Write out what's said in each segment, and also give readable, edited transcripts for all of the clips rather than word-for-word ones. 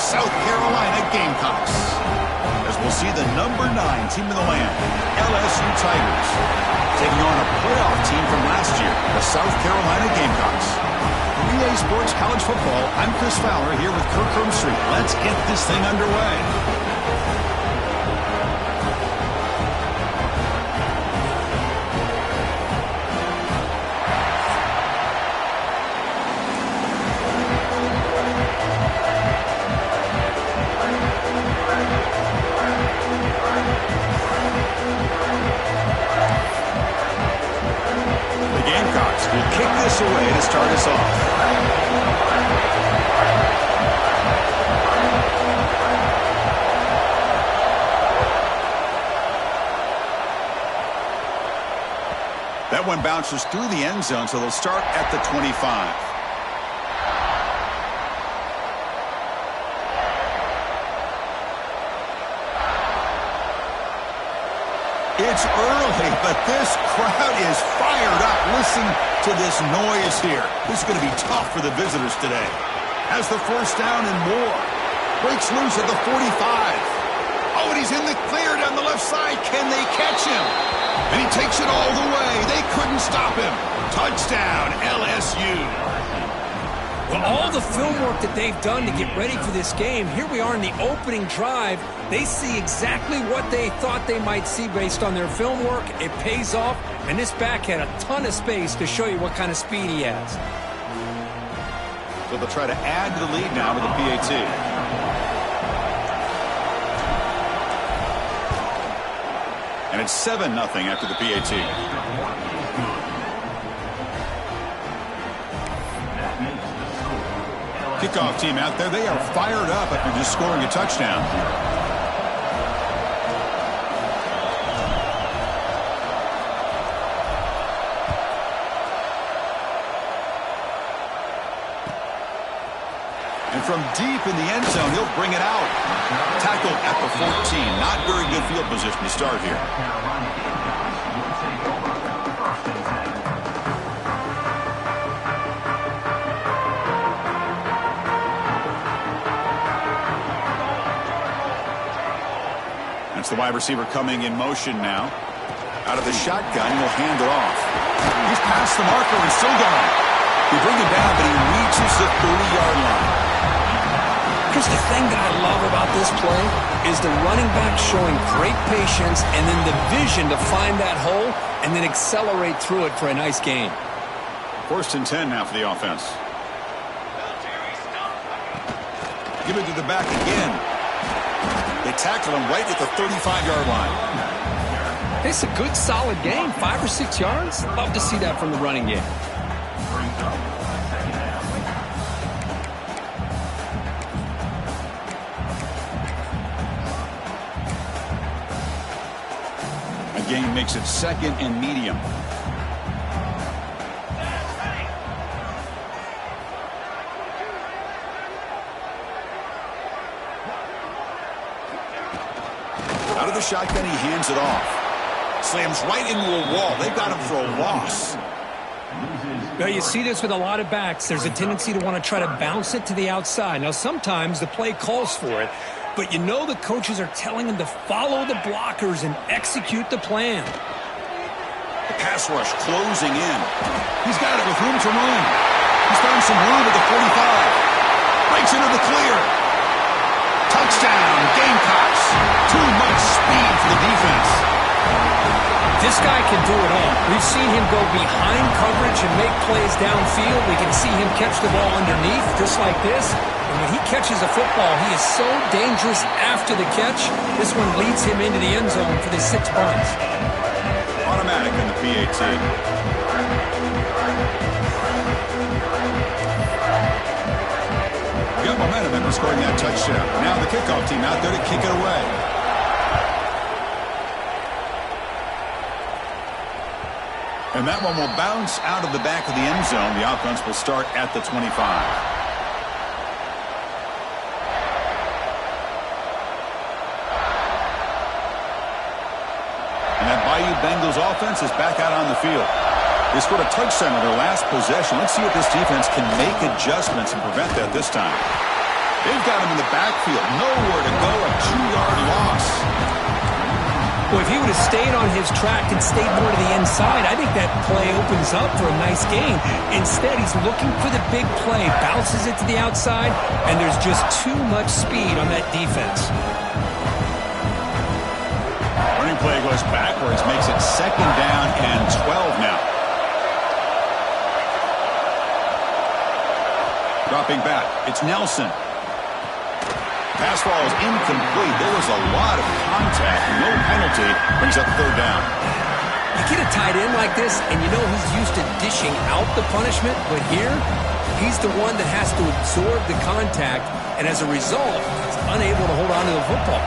South Carolina Gamecocks. As we'll see the number 9 team in the land, LSU Tigers, taking on a playoff team from last year, the South Carolina Gamecocks. For EA Sports College Football, I'm Chris Fowler here with Kirk Herbstreit. Let's get this thing underway. Will kick this away to start us off. That one bounces through the end zone, so they'll start at the 25. It's early, but this crowd is fired up. Listen to this noise here. This is going to be tough for the visitors today. Has the first down and more. Breaks loose at the 45. Oh, and he's in the clear down the left side. Can they catch him? And he takes it all the way. They couldn't stop him. Touchdown, LSU. Well, all the film work that they've done to get ready for this game, here we are in the opening drive. They see exactly what they thought they might see based on their film work. It pays off, and this back had a ton of space to show you what kind of speed he has. So they'll try to add to the lead now with the PAT. And it's 7-0 after the PAT. Kickoff team out there. They are fired up after just scoring a touchdown. And from deep in the end zone, he'll bring it out. Tackled at the 14. Not very good field position to start here. That's the wide receiver coming in motion now. Out of the shotgun, he'll hand it off. He's past the marker and still going. He bring him down, but he reaches the 30-yard line. Here's the thing that I love about this play is the running back showing great patience and then the vision to find that hole and then accelerate through it for a nice gain. 1st and 10 now for the offense. Give it to the back again. They tackle him right at the 35-yard line. It's a good, solid game. 5 or 6 yards. Love to see that from the running game. The game makes it 2nd and medium. Out of the shotgun, he hands it off. Slams right into a wall. They've got him for a loss. Well, you see this with a lot of backs. There's a tendency to want to try to bounce it to the outside. Now, sometimes the play calls for it, but you know the coaches are telling them to follow the blockers and execute the plan. The pass rush closing in. He's got it with room to run. He's found some room at the 45. Breaks into the clear. Touchdown, Gamecocks. Too much speed for the defense. This guy can do it all. We've seen him go behind coverage and make plays downfield. We can see him catch the ball underneath, just like this. And when he catches a football, he is so dangerous after the catch. This one leads him into the end zone for the 6 points. Automatic in the PAT. Got momentum after scoring that touchdown. Now the kickoff team out there to kick it away. And that one will bounce out of the back of the end zone. The offense will start at the 25. And that Bayou Bengals offense is back out on the field. They scored a touchdown on their last possession. Let's see if this defense can make adjustments and prevent that this time. They've got him in the backfield. Nowhere to go. A 2-yard loss. Well, if he would have stayed on his track and stayed more to the inside, I think that play opens up for a nice gain. Instead, he's looking for the big play, bounces it to the outside, and there's just too much speed on that defense. Running play goes backwards, makes it 2nd down and 12 now. Dropping back, it's Nelson. Pass ball is incomplete. There was a lot of contact. No penalty. Brings up 3rd down. You get a tight end like this, and you know he's used to dishing out the punishment, but here, he's the one that has to absorb the contact, and as a result, he's unable to hold on to the football.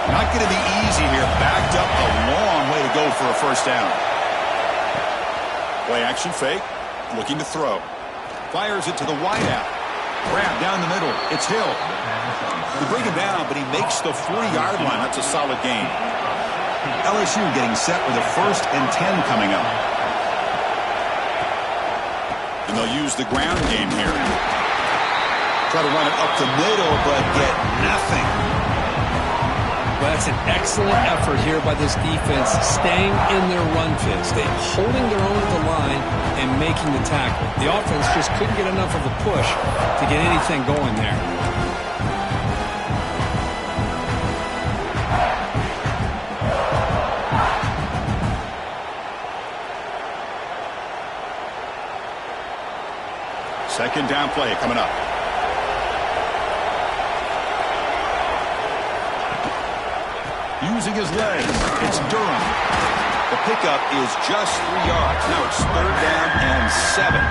Not going to be easy here. Backed up a long way to go for a 1st down. Play action fake. Looking to throw. Fires it to the wideout. Grab down the middle. It's Hill. They bring him down, but he makes the 40-yard line. That's a solid gain. LSU getting set with a 1st and 10 coming up. And they'll use the ground game here. Try to run it up the middle, but get nothing. Well, that's an excellent effort here by this defense, staying in their run fits. They're holding their own at the line and making the tackle. The offense just couldn't get enough of a push to get anything going there. Second down play coming up. Using his legs, it's Durham. The pickup is just 3 yards. Now it's 3rd down and 7.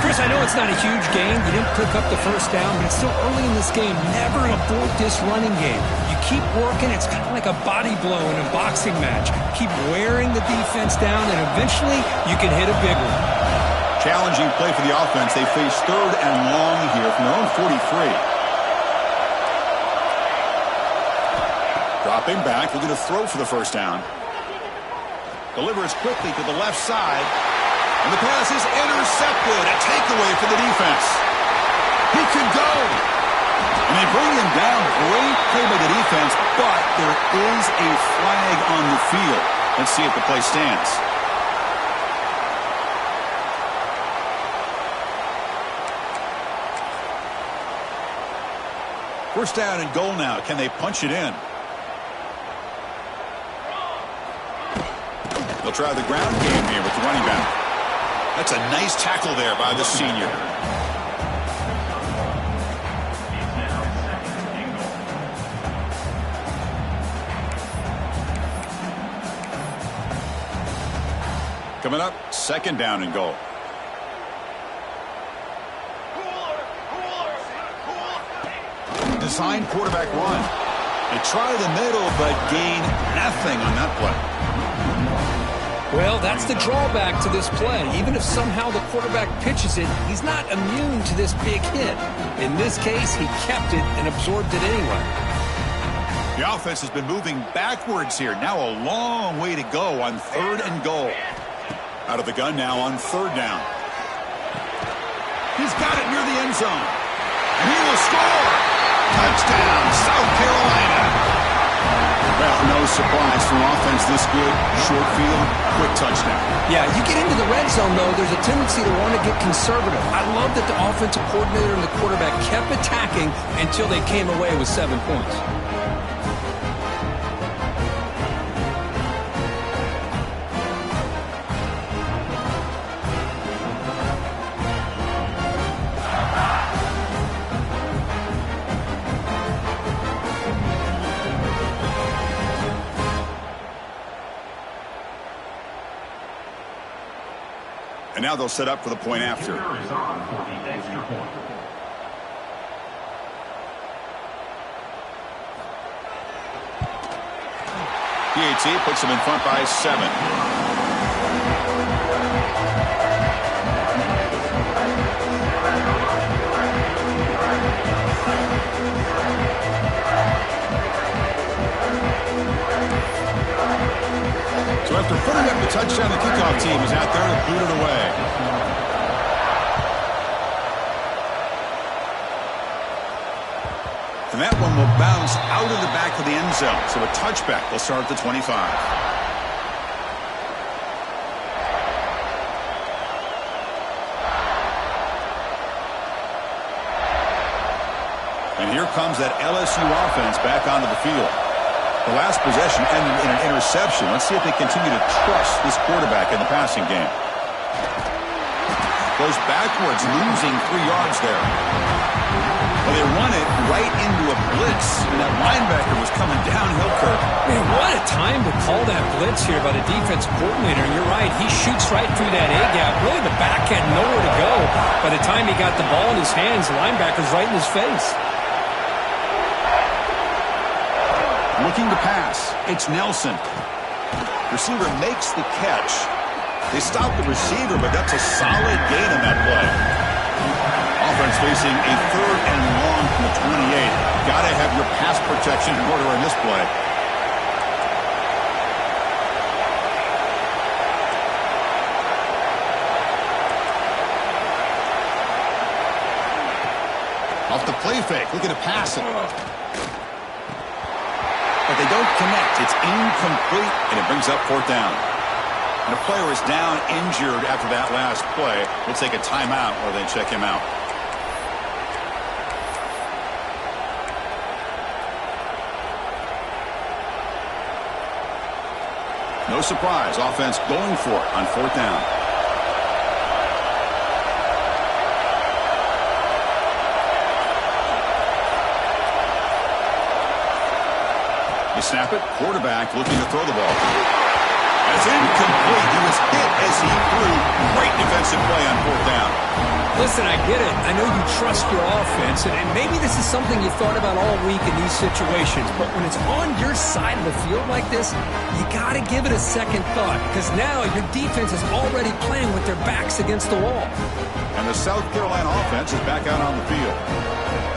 Chris, I know it's not a huge gain. You didn't pick up the 1st down, but it's still early in this game. Never abort this running game. You keep working. It's kind of like a body blow in a boxing match. Keep wearing the defense down, and eventually you can hit a big one. Challenging play for the offense. They face 3rd and long here from their own 43. Dropping back, looking to throw for the 1st down. Delivers quickly to the left side. And the pass is intercepted. A takeaway for the defense. He could go. And they bring him down. Great play by the defense, but there is a flag on the field. Let's see if the play stands. First down and goal now. Can they punch it in? They'll try the ground game here with the running back. That's a nice tackle there by the senior. Coming up, 2nd down and goal. Designed quarterback run. They try the middle, but gain nothing on that play. Well, that's the drawback to this play. Even if somehow the quarterback pitches it, he's not immune to this big hit. In this case, he kept it and absorbed it anyway. The offense has been moving backwards here. Now a long way to go on 3rd and goal. Out of the gun now on 3rd down. He's got it near the end zone. And he will score. Touchdown, South Carolina. Well, no surprise for offense this good. Short field, quick touchdown. Yeah, you get into the red zone, though, there's a tendency to want to get conservative. I love that the offensive coordinator and the quarterback kept attacking until they came away with 7 points. And now they'll set up for the point after. PAT puts them in front by 7. So after putting up the touchdown, the kickoff team is out there to boot it away. And that one will bounce out of the back of the end zone. So a touchback will start at the 25. And here comes that LSU offense back onto the field. The last possession ended in an interception. Let's see if they continue to trust this quarterback in the passing game. Goes backwards, losing 3 yards there. Well, they run it right into a blitz, and that linebacker was coming downhill, Kirk. Man, what a time to call that blitz here by the defense coordinator. And you're right, he shoots right through that A-gap. Really, the back had nowhere to go. By the time he got the ball in his hands, the linebacker's right in his face. Looking to pass. It's Nelson. Receiver makes the catch. They stop the receiver, but that's a solid gain on that play. Offense facing a 3rd and long from the 28. Got to have your pass protection in order in this play. Off the play fake. Looking to pass it. But they don't connect. It's incomplete, and it brings up 4th down. And a player is down injured after that last play. We'll take a timeout while they check him out. No surprise. Offense going for it on 4th down. They snap it. Quarterback looking to throw the ball. That's incomplete. He was hit as he threw. Great defensive play on 4th down. Listen, I get it. I know you trust your offense, and maybe this is something you thought about all week in these situations, but when it's on your side of the field like this, you got to give it a second thought, because now your defense is already playing with their backs against the wall. And the South Carolina offense is back out on the field.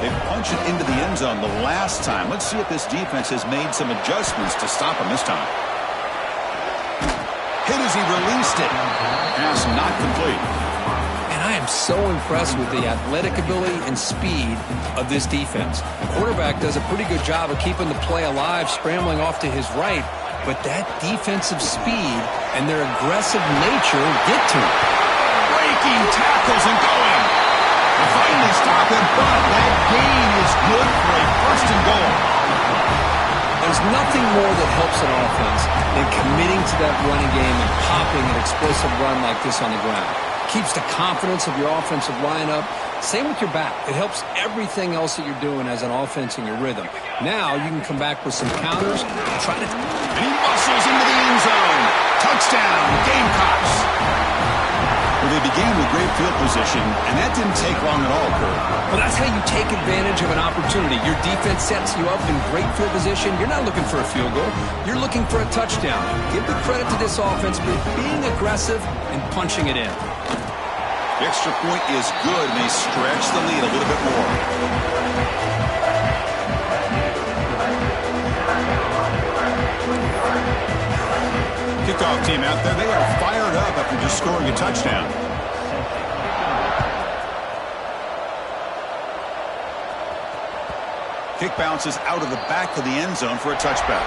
They punched it into the end zone the last time. Let's see if this defense has made some adjustments to stop him this time. Hit as he released it. Pass not complete. And I am so impressed with the athletic ability and speed of this defense. The quarterback does a pretty good job of keeping the play alive, scrambling off to his right, but that defensive speed and their aggressive nature get to him. Breaking tackles and going. They finally stop him, but that gain is good for a 1st and goal. There's nothing more that helps an offense than committing to that running game and popping an explosive run like this on the ground. Keeps the confidence of your offensive lineup. Same with your back. It helps everything else that you're doing as an offense in your rhythm. Now you can come back with some counters. Try to... And he muscles into the end zone. Touchdown, Gamecocks. Well, they began with great field position, and that didn't take long at all, Kurt. Well, that's how you take advantage of an opportunity. Your defense sets you up in great field position. You're not looking for a field goal. You're looking for a touchdown. Give the credit to this offense for being aggressive and punching it in. The extra point is good, and they stretch the lead a little bit more. Kickoff team out there, they are fired up after just scoring a touchdown. Kick bounces out of the back of the end zone for a touchback.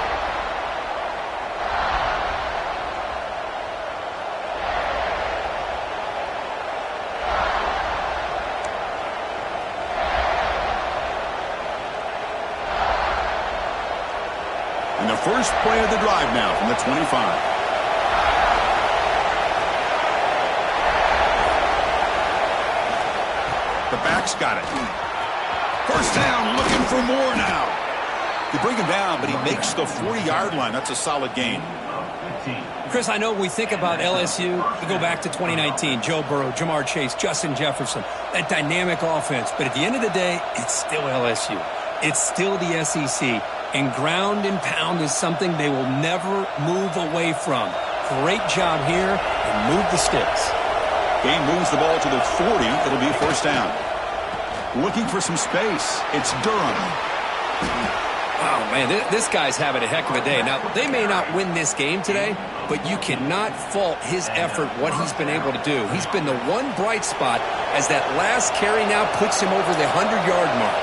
And the first play of the drive now from the 25. The back's got it. First down, looking for more now. They bring him down, but he makes the 40-yard line. That's a solid gain. Chris, I know when we think about LSU, we go back to 2019. Joe Burrow, Jamar Chase, Justin Jefferson, that dynamic offense. But at the end of the day, it's still LSU. It's still the SEC. And ground and pound is something they will never move away from. Great job here, and move the sticks. Game moves the ball to the 40. It'll be first down. Looking for some space. It's Durham. Wow, man, this guy's having a heck of a day. Now, they may not win this game today, but you cannot fault his effort, what he's been able to do. He's been the one bright spot as that last carry now puts him over the 100-yard mark.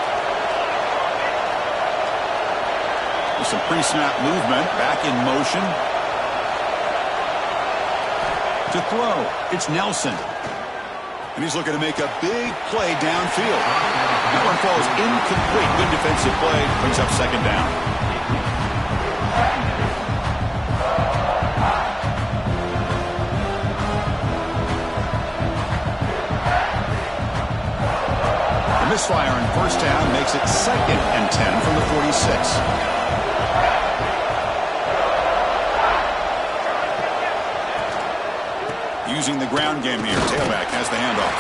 some pre-snap movement. Back in motion. To throw, it's Nelson. And he's looking to make a big play downfield. That one falls incomplete. Good defensive play. Brings up second down. The misfire in first down makes it 2nd and 10 from the 46. Using the ground game here. Tailback has the handoff.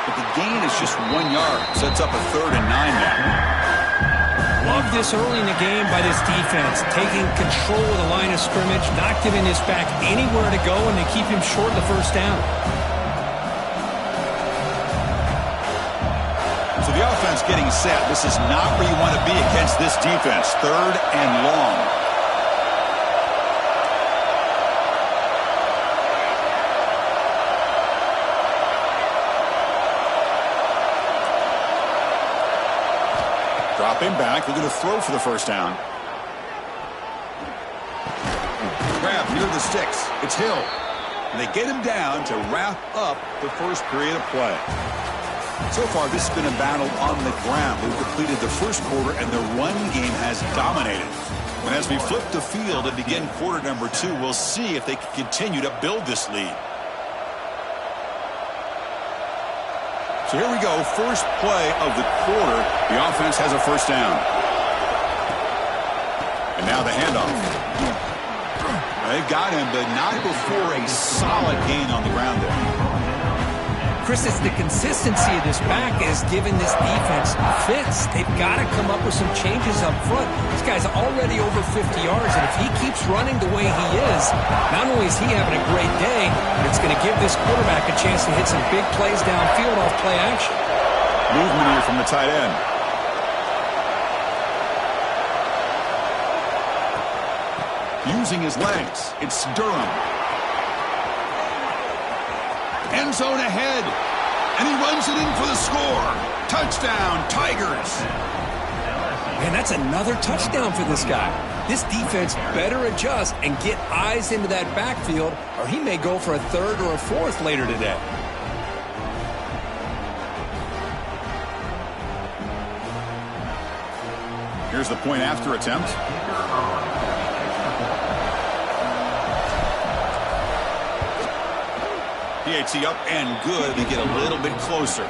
But the gain is just 1 yard. Sets up a 3rd and 9 now. Love this early in the game by this defense. Taking control of the line of scrimmage, not giving his back anywhere to go, and they keep him short of the first down. So the offense getting set. This is not where you want to be against this defense. 3rd and long. Drop him back. They're going to throw for the first down. Grab near the sticks. It's Hill. And they get him down to wrap up the first period of play. So far, this has been a battle on the ground. We've completed the first quarter, and the run game has dominated. And as we flip the field and begin quarter number 2, we'll see if they can continue to build this lead. So here we go, first play of the quarter. The offense has a first down. And now the handoff. They've got him, but not before a solid gain on the ground there. Chris, it's the consistency of this back is giving this defense fits. They've got to come up with some changes up front. This guy's already over 50 yards, and if he keeps running the way he is, not only is he having a great day, but it's going to give this quarterback a chance to hit some big plays downfield off play action. Movement here from the tight end. Using his legs, it's Durham. End zone ahead, and he runs it in for the score. Touchdown, Tigers. Man, that's another touchdown for this guy. This defense better adjust and get eyes into that backfield, or he may go for a 3rd or a 4th later today. Here's the point after attempt. PAT up and good. They get a little bit closer.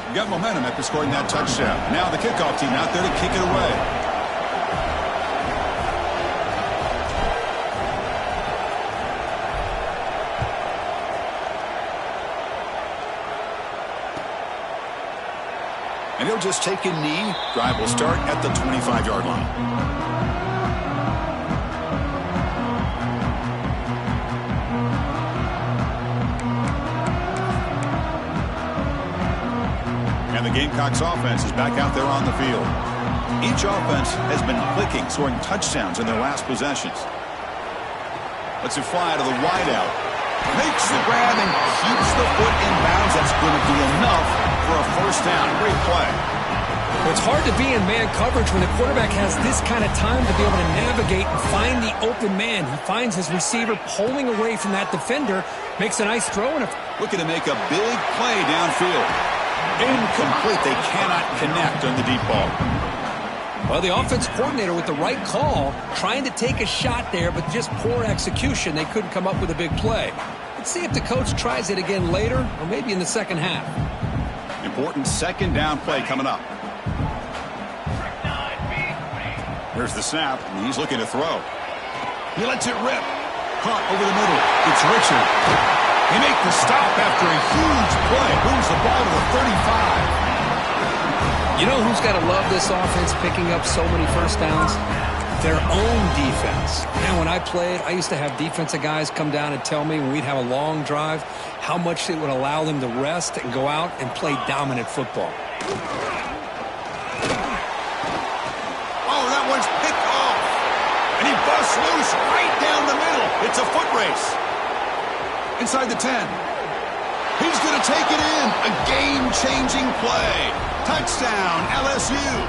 You got momentum after scoring that touchdown. Now the kickoff team out there to kick it away. And he'll just take a knee. Drive will start at the 25-yard line. And the Gamecocks offense is back out there on the field. Each offense has been clicking, scoring touchdowns in their last possessions. Lets it fly to the wideout. Makes the grab and keeps the foot in bounds. That's going to be enough for a first down. Great play. Well, it's hard to be in man coverage when the quarterback has this kind of time to be able to navigate and find the open man. He finds his receiver pulling away from that defender, makes a nice throw. And looking to make a big play downfield. Incomplete. They cannot connect on the deep ball. Well, the offense coordinator with the right call, trying to take a shot there, but just poor execution. They couldn't come up with a big play. Let's see if the coach tries it again later, or maybe in the second half. Important second down play coming up. There's the snap, and he's looking to throw. He lets it rip. Caught over the middle. It's Richard. He makes the stop after a huge play. Moves the ball to the 35. You know who's got to love this offense picking up so many first downs? Their own defense. Man, when I played, I used to have defensive guys come down and tell me when we'd have a long drive how much it would allow them to rest and go out and play dominant football. Oh, that one's picked off. And he busts loose right down the middle. It's a foot race. inside the 10. He's going to take it in. A game-changing play. Touchdown, LSU.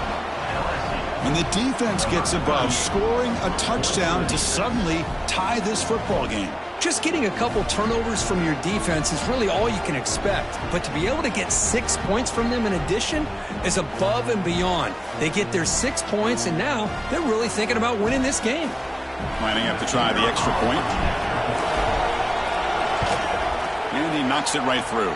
And the defense gets above, scoring a touchdown to suddenly tie this football game. Just getting a couple turnovers from your defense is really all you can expect. But to be able to get 6 points from them in addition is above and beyond. They get their 6 points, and now they're really thinking about winning this game. Lining up to try the extra point. And he knocks it right through.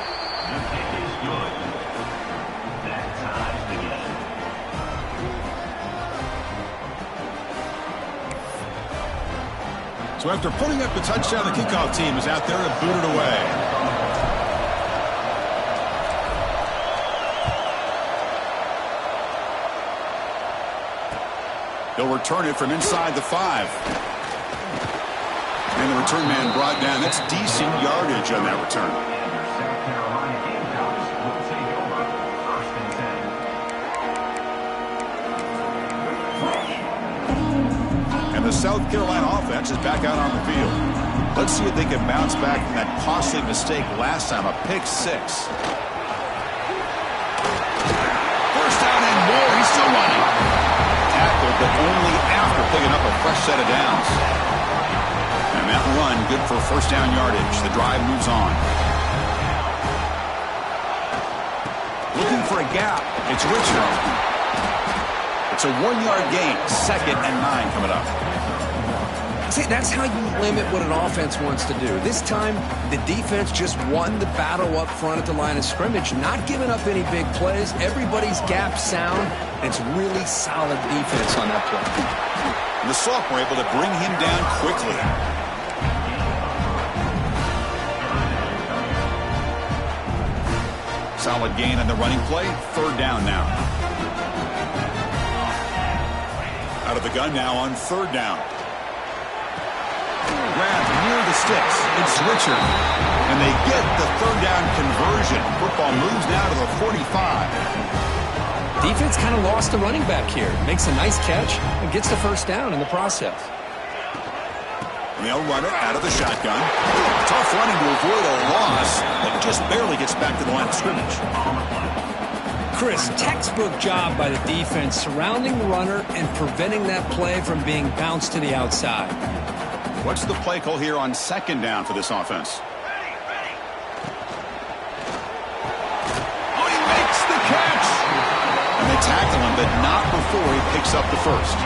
So after putting up the touchdown, the kickoff team is out there to boot it away. They'll return it from inside the 5. And the return man brought down. That's decent yardage on that return. The South Carolina offense is back out on the field. Let's see if they can bounce back from that costly mistake last time, a pick 6. First down and more. He's still running. Tackled, but only after picking up a fresh set of downs. And that run, good for first down yardage. The drive moves on. Looking for a gap. It's Richard. It's a 1-yard gain. 2nd and 9 coming up. See, that's how you limit what an offense wants to do. This time, the defense just won the battle up front at the line of scrimmage, not giving up any big plays. Everybody's gap sound, and it's really solid defense on that play. And the sophomore able to bring him down quickly. Solid gain on the running play. 3rd down now. Out of the gun now on 3rd down. Grab near the sticks. It's Richard. And they get the 3rd down conversion. Football moves now to the 45. Defense kind of lost the running back here. Makes a nice catch and gets the 1st down in the process. They'll run it out of the shotgun. Tough running to avoid a loss, but just barely gets back to the line of scrimmage. Chris, textbook job by the defense surrounding the runner and preventing that play from being bounced to the outside. What's the play call here on 2nd down for this offense? Oh, he makes the catch! And they tackle him, but not before he picks up the 1st.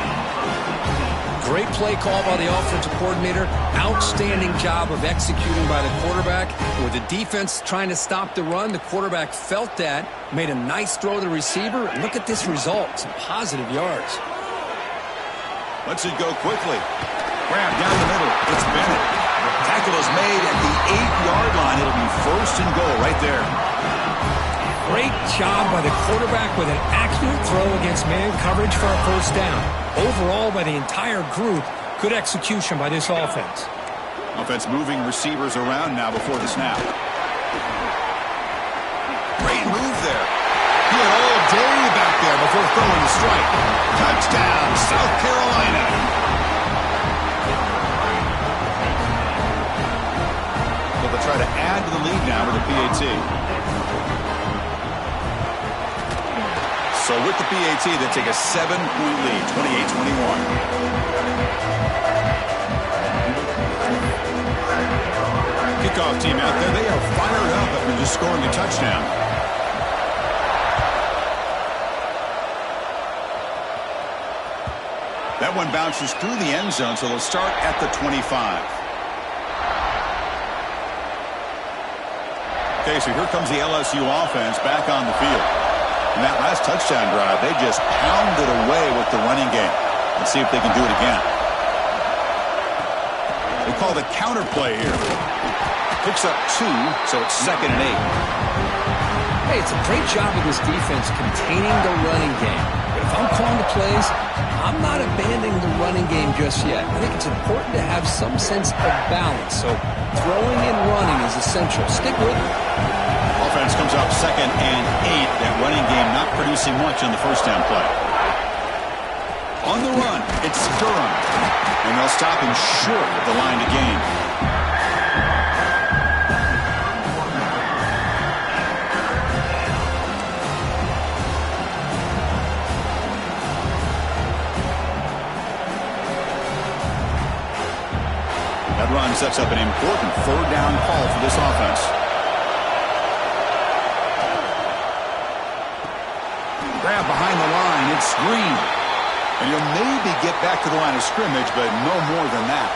Great play call by the offensive coordinator. Outstanding job of executing by the quarterback. With the defense trying to stop the run, the quarterback felt that, made a nice throw to the receiver. And look at this result. Some positive yards. Lets it go quickly. Grab down the middle. It's Bennett. Tackle is made at the 8-yard line. It'll be 1st and goal right there. Great job by the quarterback with an accurate throw against man coverage for a 1st down. Overall, by the entire group, good execution by this offense. Offense moving receivers around now before the snap. Great move there. He had all day back there before throwing the strike. Touchdown, South Carolina. They'll try to add to the lead now with a PAT. So with the PAT, they take a 7-point lead, 28-21. Kickoff team out there, they are fired up after just scoring a touchdown. That one bounces through the end zone, so they'll start at the 25. Okay, so here comes the LSU offense back on the field. In that last touchdown drive, they just pounded away with the running game. Let's see if they can do it again. They call the counter play here. Picks up 2, so it's 2nd and 8. Hey, it's a great job of this defense containing the running game. But if I'm calling the plays, I'm not abandoning the running game just yet. I think it's important to have some sense of balance. So throwing and running is essential. Stick with it. Offense comes up 2nd and 8. That running game not producing much on the 1st down play. On the run, it's Durham. And they'll stop him short of the line to gain. That run sets up an important third down call for this offense. Grab behind the line. It's Green. And you'll maybe get back to the line of scrimmage, but no more than that.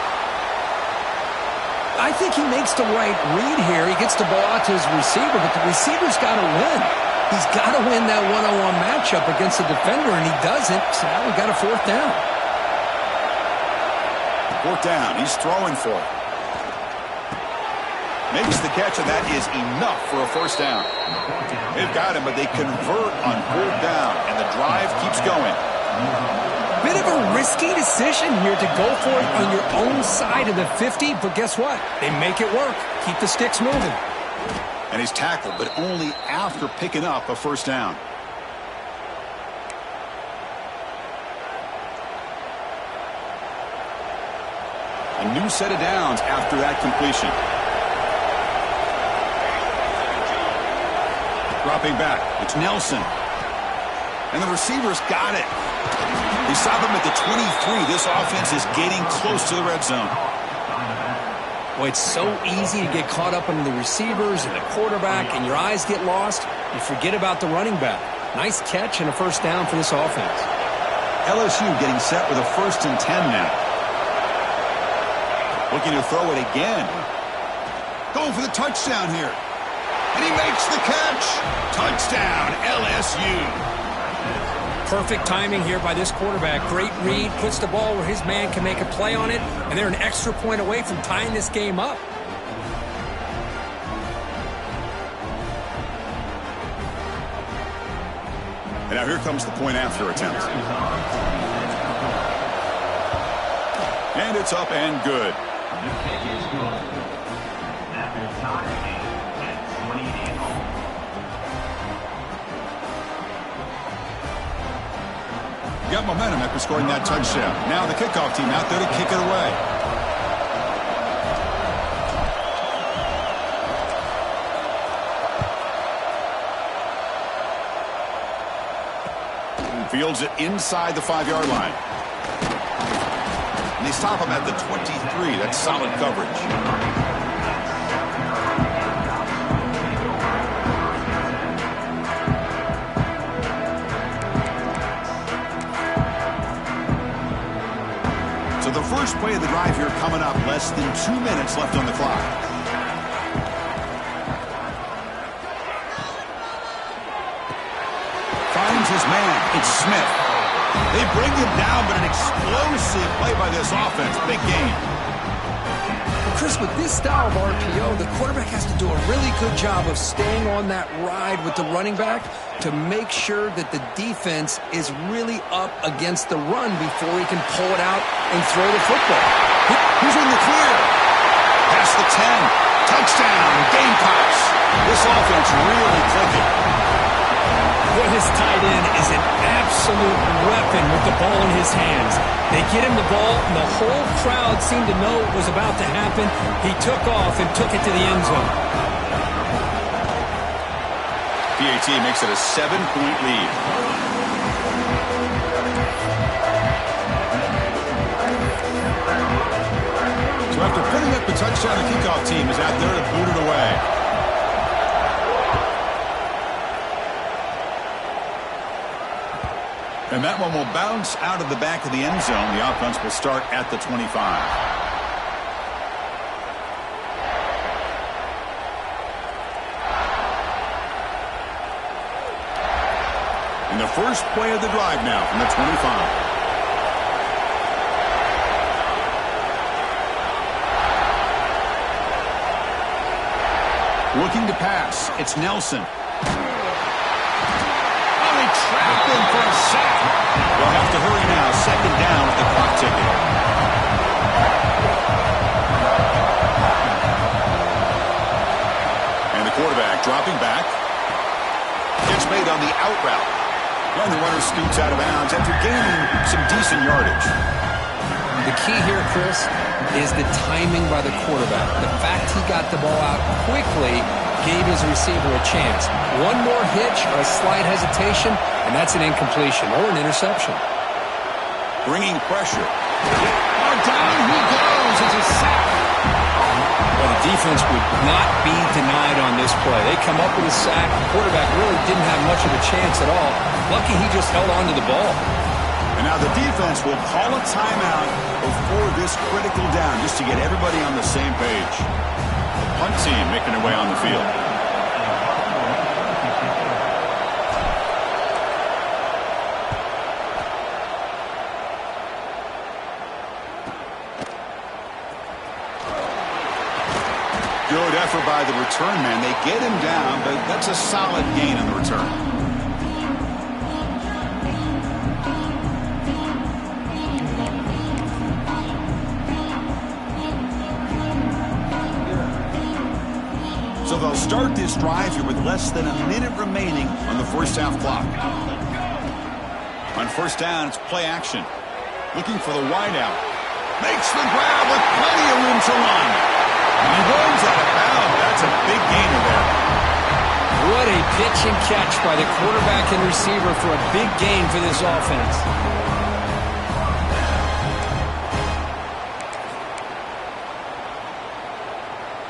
I think he makes the right read here. He gets the ball out to his receiver, but the receiver's got to win. He's got to win that one-on-one matchup against the defender, and he doesn't. So now we got a fourth down. Fourth down. He's throwing for it. Makes the catch, and that is enough for a first down. They've got him, but they convert on fourth down, and the drive keeps going. Bit of a risky decision here to go for it on your own side of the 50, but guess what? They make it work. Keep the sticks moving. And he's tackled, but only after picking up a first down. A new set of downs after that completion. Dropping back, it's Nelson. And the receiver's got it. They stop him at the 23. This offense is getting close to the red zone. Well, it's so easy to get caught up in the receivers and the quarterback, and your eyes get lost. You forget about the running back. Nice catch and a first down for this offense. LSU getting set with a 1st and 10 now. Looking to throw it again. Going for the touchdown here. And he makes the catch. Touchdown, LSU. Perfect timing here by this quarterback. Great read, puts the ball where his man can make a play on it, and they're an extra point away from tying this game up. And now here comes the point after attempt. And it's up and good. Got momentum after scoring that touchdown. Now the kickoff team out there to kick it away. Fields it inside the 5-yard line. And they stop him at the 23. That's solid coverage. The first play of the drive here coming up. Less than 2 minutes left on the clock. Finds his man. It's Smith. They bring him down, but an explosive play by this offense. Big game. Well, Chris, with this style of RPO, the quarterback has to do a really good job of staying on that ride with the running back to make sure that the defense is really up against the run before he can pull it out and throw the football. Who's in the clear? Past the 10. Touchdown, Gamecocks. This offense really clicking. Well, his tight end is an absolute weapon with the ball in his hands. They get him the ball, and the whole crowd seemed to know what was about to happen. He took off and took it to the end zone. PAT makes it a 7-point lead. So after putting up the touchdown, the kickoff team is out there to boot it away. And that one will bounce out of the back of the end zone. The offense will start at the 25. And the first play of the drive now from the 25. Looking to pass. It's Nelson. Oh, they trapped him for a sack. They'll have to hurry now. 2nd down with the clock ticking. And the quarterback dropping back. Gets made on the out route. And the runner scoots out of bounds after gaining some decent yardage. The key here, Chris, is the timing by the quarterback. The fact he got the ball out quickly gave his receiver a chance. One more hitch or a slight hesitation, and that's an incompletion or an interception. Bringing pressure. Oh, down he goes. It's a sack. defense would not be denied on this play. They come up with a sack. The quarterback really didn't have much of a chance at all. Lucky he just held on to the ball. And now the defense will call a timeout before this critical down just to get everybody on the same page. The punt team making their way on the field. Good effort by the return man. They get him down, but that's a solid gain on the return. So they'll start this drive here with less than a minute remaining on the first half clock. On first down, it's play action. Looking for the wideout. Makes the grab with plenty of room to run. And he runs out of bounds. That's a big gainer there. What a pitch and catch by the quarterback and receiver for a big gain for this offense.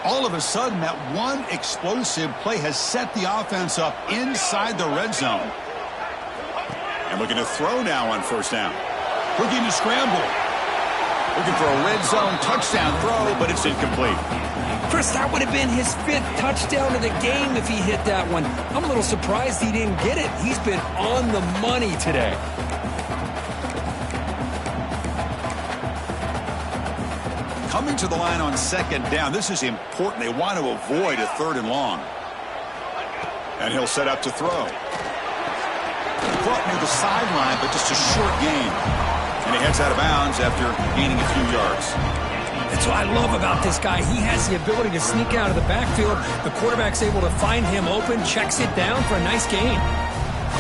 All of a sudden, that one explosive play has set the offense up inside the red zone. And looking to throw now on first down. Looking to scramble. Looking for a red zone touchdown throw, but it's incomplete. Chris, that would have been his 5th touchdown of the game if he hit that one. I'm a little surprised he didn't get it. He's been on the money today. Coming to the line on second down. This is important. They want to avoid a 3rd and long. And he'll set up to throw. Caught near the sideline, but just a short gain. And he heads out of bounds after gaining a few yards. That's what I love about this guy. He has the ability to sneak out of the backfield. The quarterback's able to find him open, checks it down for a nice gain.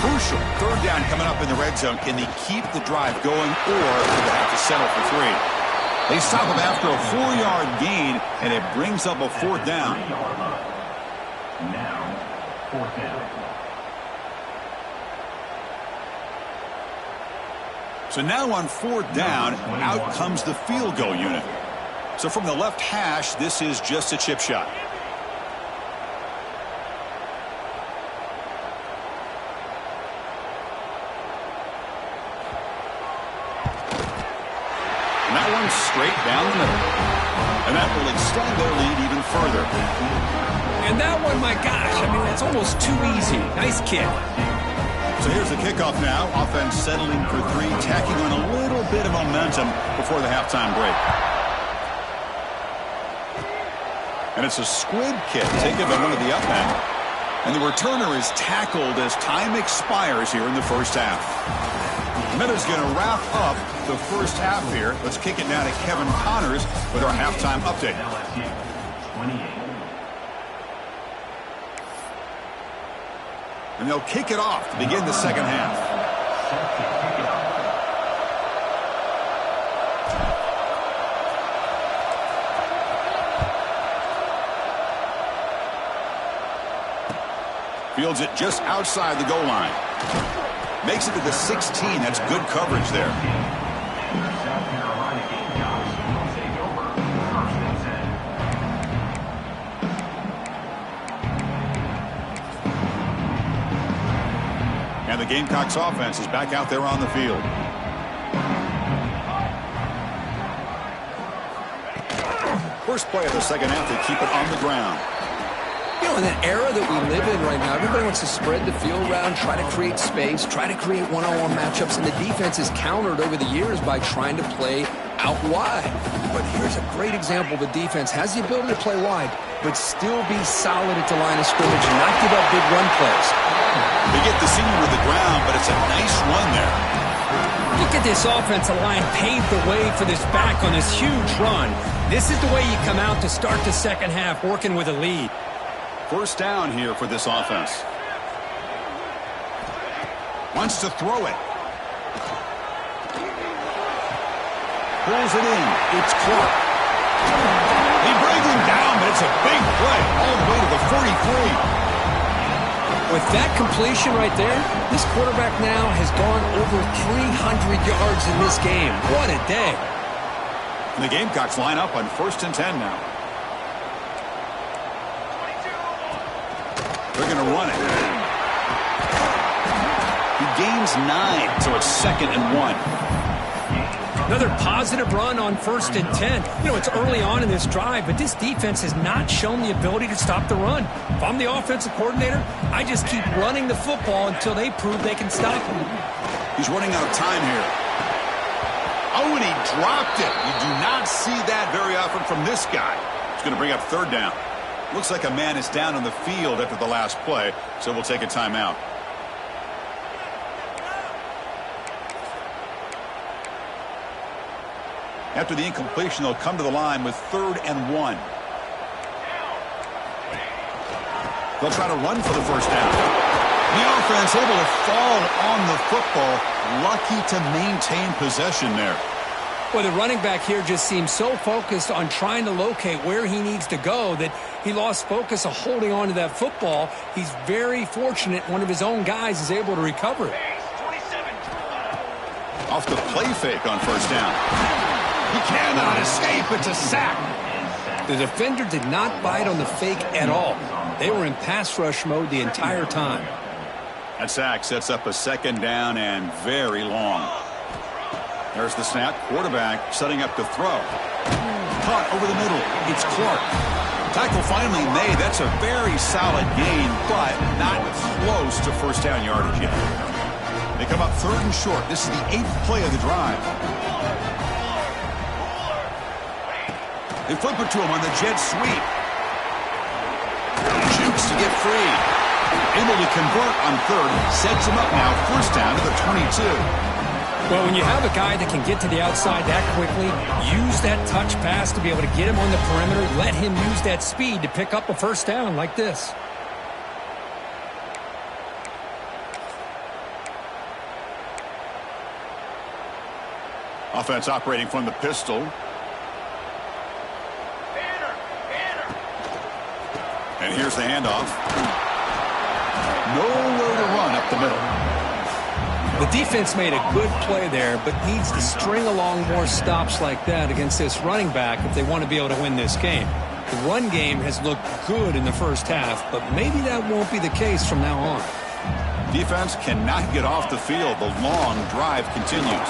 Crucial 3rd down coming up in the red zone. Can they keep the drive going, or do they have to settle for 3? They stop him after a 4-yard gain, and it brings up a 4th down. Now, 4th down. So now on 4th down, out comes the field goal unit. So from the left hash, this is just a chip shot. And that one's straight down the middle. And that will extend their lead even further. And that one, my gosh, I mean, it's almost too easy. Nice kick. So here's the kickoff now. Offense settling for 3, tacking on a little bit of momentum before the halftime break. And it's a squib kick taken by one of the up men. And the returner is tackled as time expires here in the first half. Miller's going to wrap up the first half here. Let's kick it now to Kevin Connors with our halftime update. And they'll kick it off to begin the second half. Fields it just outside the goal line. Makes it to the 16. That's good coverage there. And the Gamecocks offense is back out there on the field. First play of the second half, they keep it on the ground. You know, in that era that we live in right now, everybody wants to spread the field around, try to create space, try to create one-on-one matchups, and the defense is countered over the years by trying to play out wide. But here's a great example. The defense has the ability to play wide, but still be solid at the line of scrimmage and not give up big run plays. They get the senior to the ground, but it's a nice run there. Look at this offensive line paved the way for this back on this huge run. This is the way you come out to start the second half, working with a lead. First down here for this offense. Wants to throw it. Pulls it in. It's Clark. He brings him down, but it's a big play all the way to the 43. With that completion right there, this quarterback now has gone over 300 yards in this game. What a day. And the Gamecocks line up on 1st and 10 now. They're going to run it. He gains 9, so it's 2nd and 1. Another positive run on 1st and 10. You know, it's early on in this drive, but this defense has not shown the ability to stop the run. If I'm the offensive coordinator, I just keep running the football until they prove they can stop him. He's running out of time here. Oh, and he dropped it. You do not see that very often from this guy. It's going to bring up 3rd down. Looks like a man is down on the field after the last play, so we'll take a timeout. After the incompletion, they'll come to the line with 3rd and 1. They'll try to run for the 1st down. The offense able to fall on the football. Lucky to maintain possession there. Well, the running back here just seems so focused on trying to locate where he needs to go that he lost focus of holding on to that football. He's very fortunate one of his own guys is able to recover it. Off the play fake on 1st down. He cannot escape. It's a sack. The defender did not bite on the fake at all. They were in pass rush mode the entire time. That sack sets up a 2nd down and very long. There's the snap. Quarterback setting up to throw. Caught over the middle. It's Clark. Tackle finally made. That's a very solid gain, but not close to 1st down yardage yet. They come up 3rd and short. This is the 8th play of the drive. They flip it to him on the jet sweep. Shoots to get free. Able to convert on 3rd. Sets him up now. 1st down to the 22. Well, when you have a guy that can get to the outside that quickly, use that touch pass to be able to get him on the perimeter, let him use that speed to pick up a 1st down like this. Offense operating from the pistol. And here's the handoff. Nowhere to run up the middle. The defense made a good play there, but needs to string along more stops like that against this running back if they want to be able to win this game. The run game has looked good in the 1st half, but maybe that won't be the case from now on. Defense cannot get off the field. The long drive continues.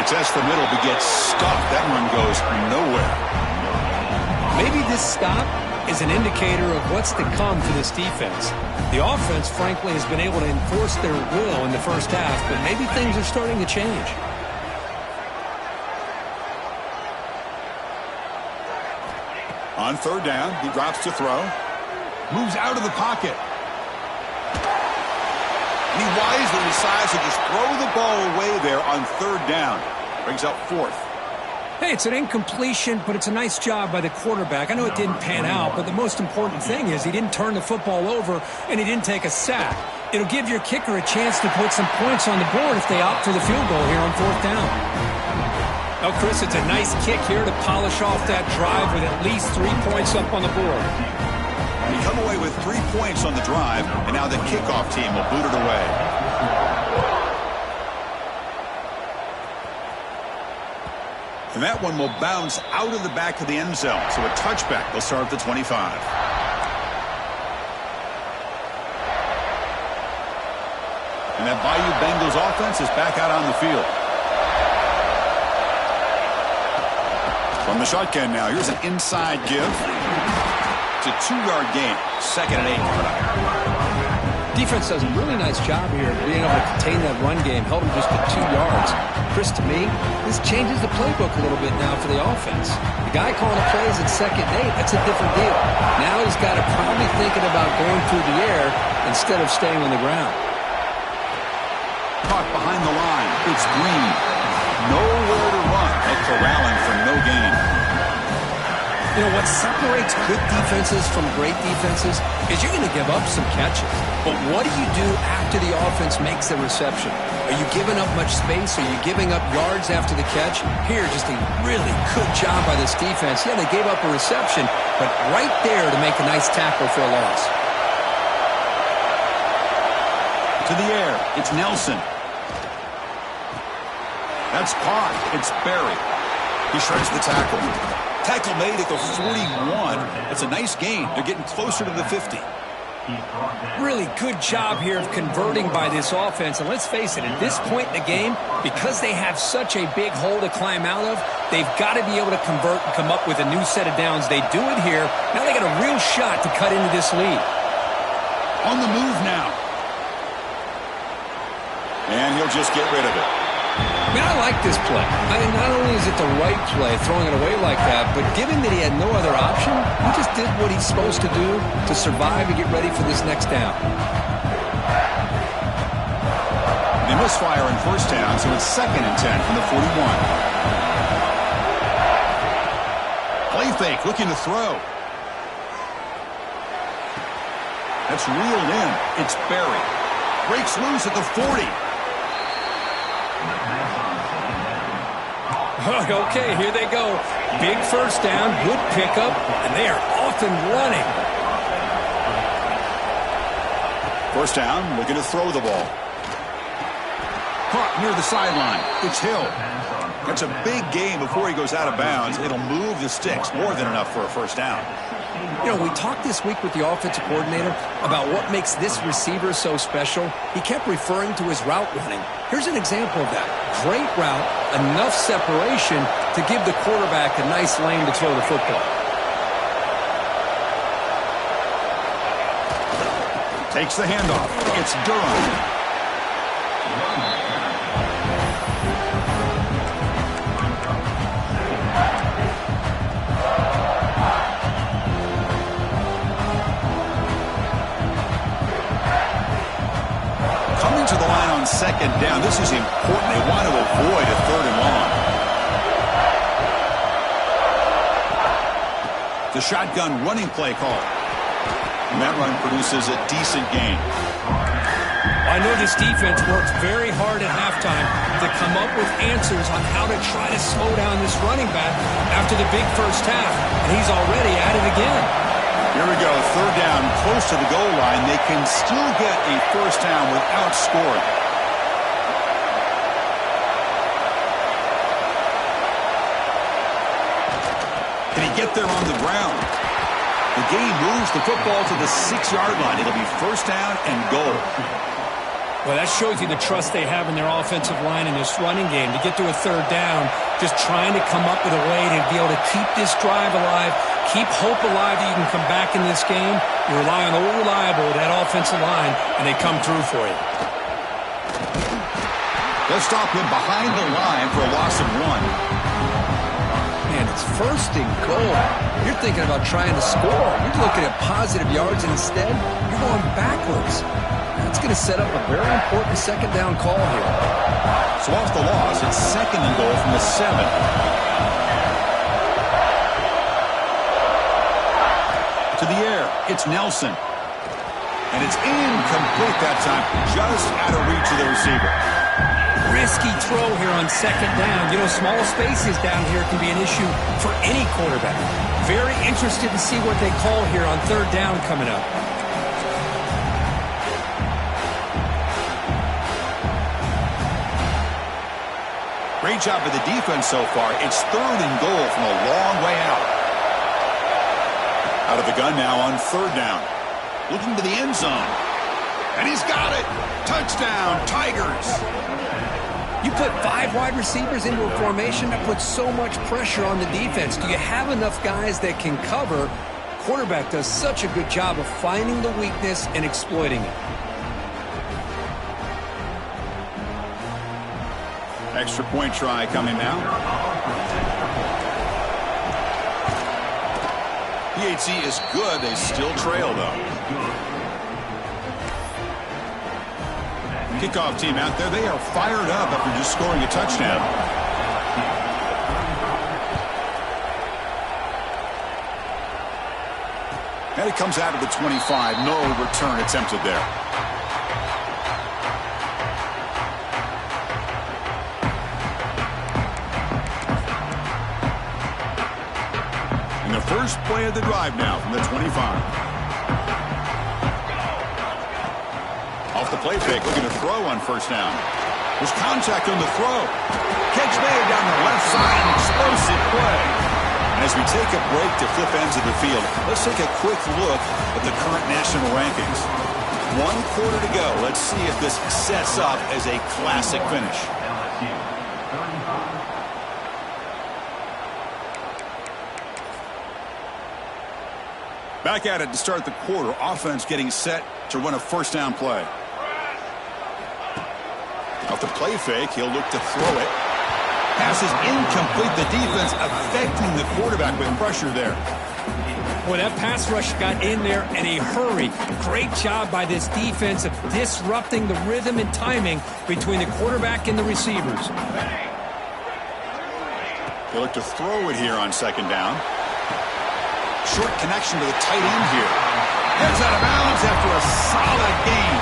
It's S the middle, but gets stuck. That run goes nowhere. Maybe this stop is an indicator of what's to come for this defense. The offense, frankly, has been able to enforce their will in the 1st half, but maybe things are starting to change. On 3rd down, he drops to throw. Moves out of the pocket. And he wisely decides to just throw the ball away there on 3rd down. Brings up 4th. Hey, it's an incompletion, but it's a nice job by the quarterback. I know it didn't pan out, but the most important thing is he didn't turn the football over and he didn't take a sack. It'll give your kicker a chance to put some points on the board if they opt for the field goal here on 4th down. Well, Chris, it's a nice kick here to polish off that drive with at least 3 points up on the board. We come away with 3 points on the drive, and now the kickoff team will boot it away. And that one will bounce out of the back of the end zone. So a touchback. They'll start at the 25. And that Bayou Bengals offense is back out on the field. From the shotgun now. Here's an inside give. It's a 2-yard gain. 2nd and 8. Defense does a really nice job here of being able to contain that run game. Held him just to 2 yards. Chris, to me, this changes the playbook a little bit now for the offense. The guy calling the plays at 2nd and 8, that's a different deal. Now he's got to probably thinking about going through the air instead of staying on the ground. Caught behind the line. It's Green. Nowhere to run. They're corralling for no gain. You know, what separates good defenses from great defenses is you're going to give up some catches. But what do you do after the offense makes the reception? Are you giving up much space? Are you giving up yards after the catch? Here, just a really good job by this defense. Yeah, they gave up a reception, but right there to make a nice tackle for a loss. To the air, it's Nelson. That's caught. It's Barry. He shreds the tackle. Tackle made at the 41. That's a nice gain. They're getting closer to the 50. Really good job here of converting by this offense. And let's face it, at this point in the game, because they have such a big hole to climb out of, they've got to be able to convert and come up with a new set of downs. They do it here. Now they got a real shot to cut into this lead. On the move now. And he'll just get rid of it. I mean, I like this play. I mean, not only is it the right play, throwing it away like that, but given that he had no other option, he just did what he's supposed to do to survive and get ready for this next down. They misfire on first down, so it's 2nd and 10 from the 41. Play fake, looking to throw. That's reeled in. It's Berry. Breaks loose at the 40. Okay, here they go. Big first down, good pickup, and they are off and running. First down, looking to throw the ball. Caught near the sideline. It's Hill. That's a big gain before he goes out of bounds. It'll move the sticks, more than enough for a first down. You know, we talked this week with the offensive coordinator about what makes this receiver so special. He kept referring to his route running. Here's an example of that. Great route, enough separation to give the quarterback a nice lane to throw the football. Takes the handoff. It's Durham. To the line on 2nd down. This is important. They want to avoid a 3rd and long. The shotgun running play call. And that run produces a decent gain. I know this defense worked very hard at halftime to come up with answers on how to try to slow down this running back after the big first half. And he's already at it again. Here we go, 3rd down, close to the goal line. They can still get a first down without scoring. Can he get there on the ground? The game moves the football to the 6-yard line. It'll be first down and goal. Well, that shows you the trust they have in their offensive line in this running game. To get to a 3rd down, just trying to come up with a way to be able to keep this drive alive, keep hope alive that you can come back in this game. You rely on old reliable, that offensive line, and they come through for you. They'll stop him behind the line for a loss of 1. Man, it's 1st and goal. You're thinking about trying to score. You're looking at positive yards, and instead, you're going backwards. That's going to set up a very important 2nd down call here. So off the loss, it's 2nd and goal from the 7. To the air, it's Nelson. And it's incomplete that time, just out of reach of the receiver. Risky throw here on 2nd down. You know, small spaces down here can be an issue for any quarterback. Very interested to see what they call here on 3rd down coming up. Great job of the defense so far. It's 3rd and goal from a long way out. Out of the gun now on 3rd down. Looking to the end zone. And he's got it. Touchdown, Tigers. You put 5 wide receivers into a formation that puts so much pressure on the defense. Do you have enough guys that can cover? Quarterback does such a good job of finding the weakness and exploiting it. Extra point try coming now. PHC is good. They still trail, though. Kickoff team out there. They are fired up after just scoring a touchdown. And it comes out of the 25. No return attempted there. First play of the drive now from the 25. Off the play fake, looking to throw on first down. There's contact on the throw. Catch made down the left side, an explosive play. And As we take a break to flip ends of the field, let's take a quick look at the current national rankings. 1 quarter to go. Let's see if this sets up as a classic finish. Back at it to start the quarter. Offense getting set to run a first down play. Off the play fake, he'll look to throw it. Pass is incomplete. The defense affecting the quarterback with pressure there. Boy, that pass rush got in there in a hurry. Great job by this defense of disrupting the rhythm and timing between the quarterback and the receivers. They look to throw it here on second down. Short connection to the tight end here. Heads out of bounds after a solid gain.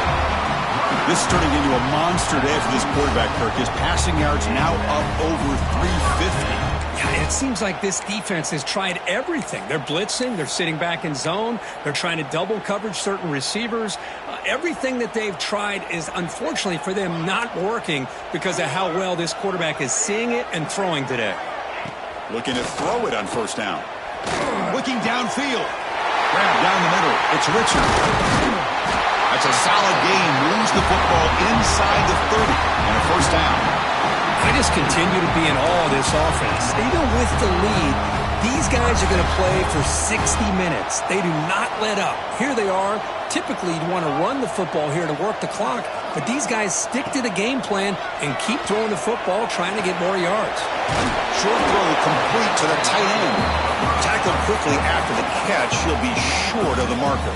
This is turning into a monster day for this quarterback, Kirk. His passing yards now up over 350. Yeah, and it seems like this defense has tried everything. They're blitzing. They're sitting back in zone. They're trying to double coverage certain receivers. Everything that they've tried is, unfortunately for them, not working because of how well this quarterback is seeing it and throwing today. Looking to throw it on first down. Looking downfield. Grab down the middle. It's Richard. That's a solid gain. Moves the football inside the 30 and a first down. I just continue to be in awe of this offense. Even with the lead, these guys are going to play for 60 minutes. They do not let up. Here they are. Typically, you'd want to run the football here to work the clock, but these guys stick to the game plan and keep throwing the football, trying to get more yards. Short throw complete to the tight end. Tackled quickly after the catch. He'll be short of the marker.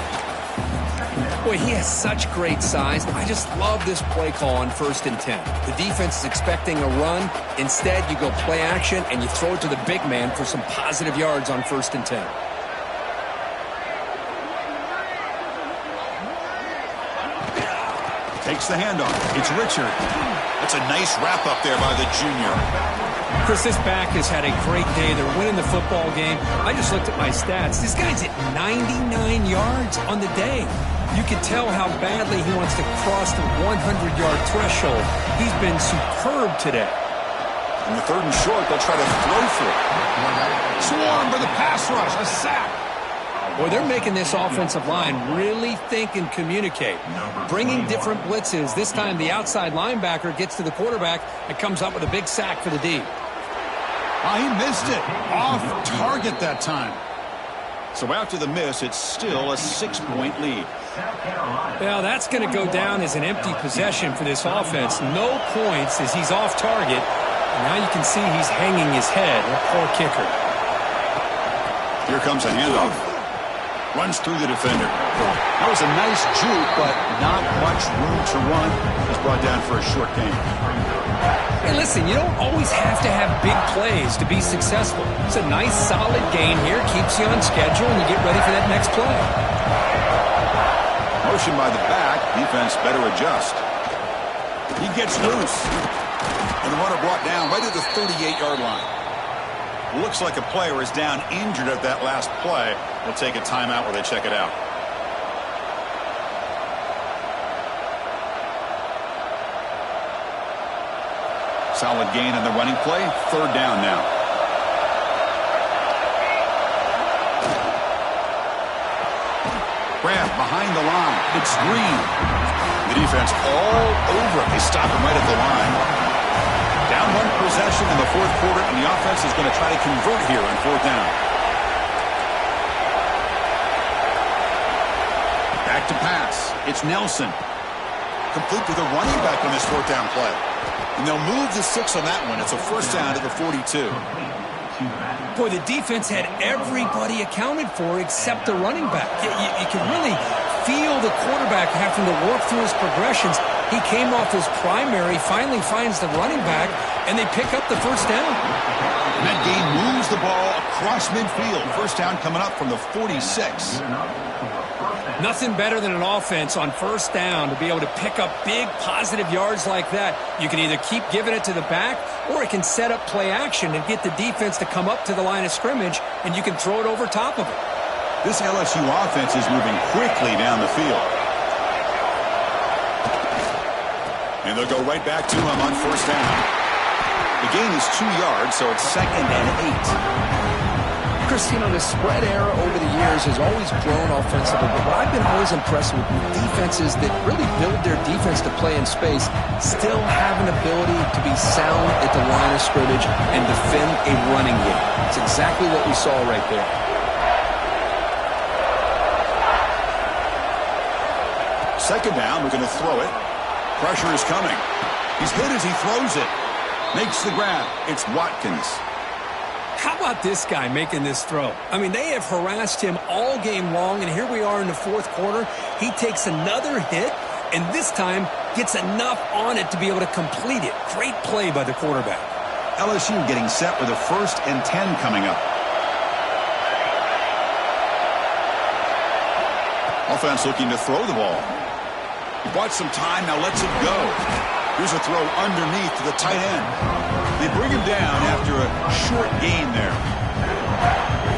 Boy, he has such great size. I just love this play call on 1st and 10. The defense is expecting a run. Instead, you go play action, and you throw it to the big man for some positive yards on 1st and 10. Takes the handoff. It's Richard. That's a nice wrap-up there by the junior. Chris, this back has had a great day. They're winning the football game. I just looked at my stats. This guy's at 99 yards on the day. You can tell how badly he wants to cross the 100-yard threshold. He's been superb today. In the 3rd and short, they'll try to throw for it. Swarm for the pass rush. A sack. Boy, they're making this offensive line really think and communicate. Bringing different blitzes. This time the outside linebacker gets to the quarterback and comes up with a big sack for the D. Oh, he missed it. Off target that time. So after the miss, it's still a 6-point lead. Well, that's going to go down as an empty possession for this offense. No points as he's off target. And now you can see he's hanging his head. A poor kicker. Here comes a handoff. Runs through the defender. That was a nice juke, but not much room to run. He's brought down for a short gain. Hey, listen, you don't always have to have big plays to be successful. It's a nice, solid gain here. Keeps you on schedule, and you get ready for that next play. Motion by the back. Defense better adjust. He gets loose. And the runner brought down right at the 38-yard line. Looks like a player is down injured at that last play. We'll take a timeout while they check it out. Solid gain on the running play. 3rd down now. Grab behind the line. It's Green. The defense all over it. They stop him right at the line. Down 1 possession in the 4th quarter, and the offense is going to try to convert here on 4th down. Back to pass. It's Nelson. Complete to the running back on this 4th down play. And they'll move the 6 on that one. It's a first down to the 42. Boy, the defense had everybody accounted for except the running back. You can really feel the quarterback having to work through his progressions. He came off his primary, finally finds the running back, and they pick up the first down. And that gain moves the ball across midfield. First down coming up from the 46. Nothing better than an offense on first down to be able to pick up big positive yards like that. You can either keep giving it to the back, or it can set up play action and get the defense to come up to the line of scrimmage, and you can throw it over top of it. This LSU offense is moving quickly down the field. And they'll go right back to him on first down. The gain is 2 yards, so it's 2nd and 8. Chris, you know, the spread era over the years has always grown offensively, but what I've been always impressed with defenses that really build their defense to play in space still have an ability to be sound at the line of scrimmage and defend a running game. It's exactly what we saw right there. Second down, we're going to throw it. Pressure is coming. He's hit as he throws it. Makes the grab. It's Watkins. How about this guy making this throw? I mean, they have harassed him all game long, and here we are in the fourth quarter. He takes another hit, and this time gets enough on it to be able to complete it. Great play by the quarterback. LSU getting set with a 1st and 10 coming up. Offense looking to throw the ball. He bought some time, now lets it go. Here's a throw underneath to the tight end. They bring him down after a short gain there.